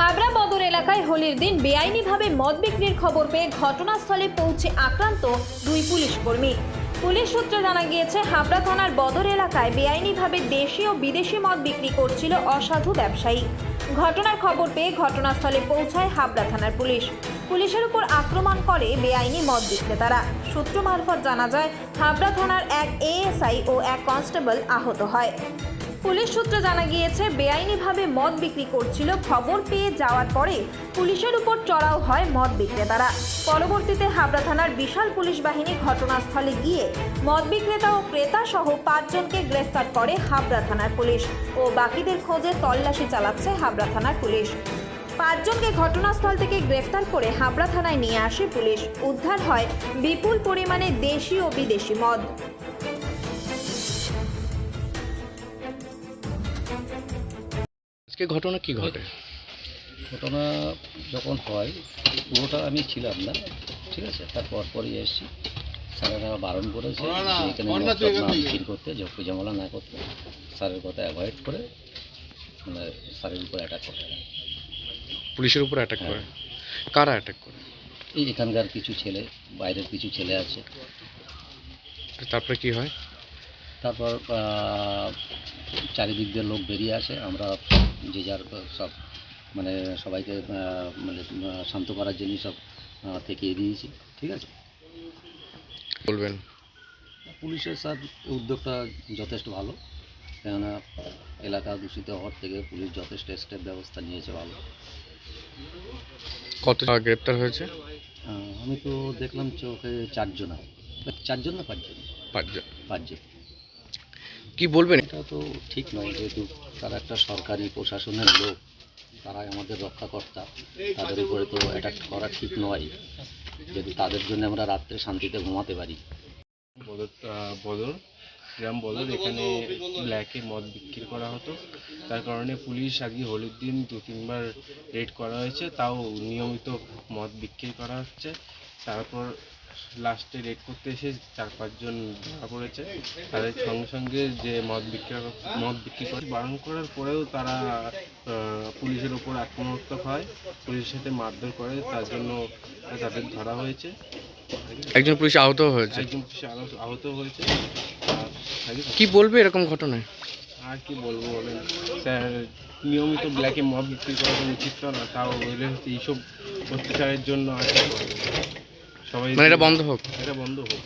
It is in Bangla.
হাবড়া বদর এলাকায় হোলির দিন বেআইনিভাবে মদ বিক্রির খবর পেয়ে ঘটনাস্থলে পৌঁছে আক্রান্ত দুই পুলিশ কর্মী। পুলিশ সূত্রে জানা গিয়েছে, হাবড়া থানার বদর এলাকায় বেআইনিভাবে দেশি ও বিদেশি মদ বিক্রি করছিল অসাধু ব্যবসায়ী। ঘটনার খবর পেয়ে ঘটনাস্থলে পৌঁছায় হাবড়া থানার পুলিশ। পুলিশের উপর আক্রমণ করে বেআইনি মদ বিক্রেতারা। সূত্র মারফত জানা যায়, হাবড়া থানার এক এএসআই ও এক কনস্টেবল আহত হয়। পুলিশ সূত্রে জানা গিয়েছে, বেআইনিভাবে মদ বিক্রি করছিল খবর পেয়ে যাওয়ার পরে পুলিশের উপর চড়াও হয় মদ বিক্রেতারা। পরবর্তীতে হাবড়া থানার বিশাল পুলিশ বাহিনী ঘটনাস্থলে গিয়ে মদ বিক্রেতা ও ক্রেতা সহ 5 জনকে গ্রেফতার করে হাবড়া থানার পুলিশ ও বাকিদের খোঁজে তল্লাশি চালাচ্ছে হাবড়া থানার পুলিশ। 5 জনকে ঘটনাস্থল থেকে গ্রেফতার করে হাবড়া থানায় নিয়ে আসে পুলিশ। উদ্ধার হয় বিপুল পরিমাণে দেশি ও বিদেশি মদ। আজকে ঘটনা কি ঘটে? ঘটনা যখন হয় পুরোটা আমি ছিলাম না, ঠিক আছে, তারপর পরই এসেছি। স্যারেরা বারণ করেছে যে এখানে মিছিল করতে, ঝক্কি ঝামেলা না করতে, স্যারের কথা অ্যাভয়েড করে মানে স্যারের উপর অ্যাটাক করে। পুলিশের উপর অ্যাটাক করে? কারা অ্যাটাক করে? এই এখানকার কিছু ছেলে, বাইরের কিছু ছেলে আছে। তারপরে কি হয়? তারপর চারিদিক দিয়ে লোক বেরিয়ে আসে। আমরা যে যার সব মানে সবাইকে মানে শান্ত করার জন্য সব থেকিয়ে দিয়েছি, ঠিক আছে। বলবেন পুলিশের সাথে উদ্যোগটা যথেষ্ট ভালো, কেননা এলাকা দূষিত হওয়ার থেকে পুলিশ যথেষ্ট স্টেপ ব্যবস্থা নিয়েছে ভালো। কত গ্রেপ্তার হয়েছে? আমি তো দেখলাম চোখে 4 জন না 5 জন। 5 জন। কি বলবেন? এটা তো ঠিক নয়, যেহেতু তারা একটা সরকারি প্রশাসনের লোক, তারাই আমাদের রক্ষাকর্তা, তাদের উপরে তো অ্যাটাক করা ঠিক নয়, যদি তাদের জন্য আমরা রাত্রে শান্তিতে ঘুমাতে পারি। বদর গ্রাম বদর, এখানে ব্ল্যাকে মদ বিক্রি করা হতো। তার কারণে পুলিশ আগে হোলির দিন 2-3বার রেড করা হয়েছে, তাও নিয়মিত মদ বিক্রি করা হচ্ছে। তারপর লাস্টে রেড করতে এসে 4-5 জন ধরা পড়েছে। তাদের সঙ্গে সঙ্গে যে মদ বিক্রি করে বারণ করার পরেও তারা পুলিশের ওপর আক্রমণাত্মক হয়, পুলিশের সাথে মারধর করে, তার জন্য তাদের ধরা হয়েছে। একজন পুলিশ আহত হয়েছে। আহত হয়েছে। কি বলবে এরকম ঘটনায়? আর কি বলবো বলেন স্যার, নিয়মিত ব্ল্যাকে মদ বিক্রি করা তো উচিত না, তাও হলে হচ্ছে এইসব অত্যাচারের জন্য আর সবাই মানে এটা বন্ধ হোক। এটা বন্ধ হোক।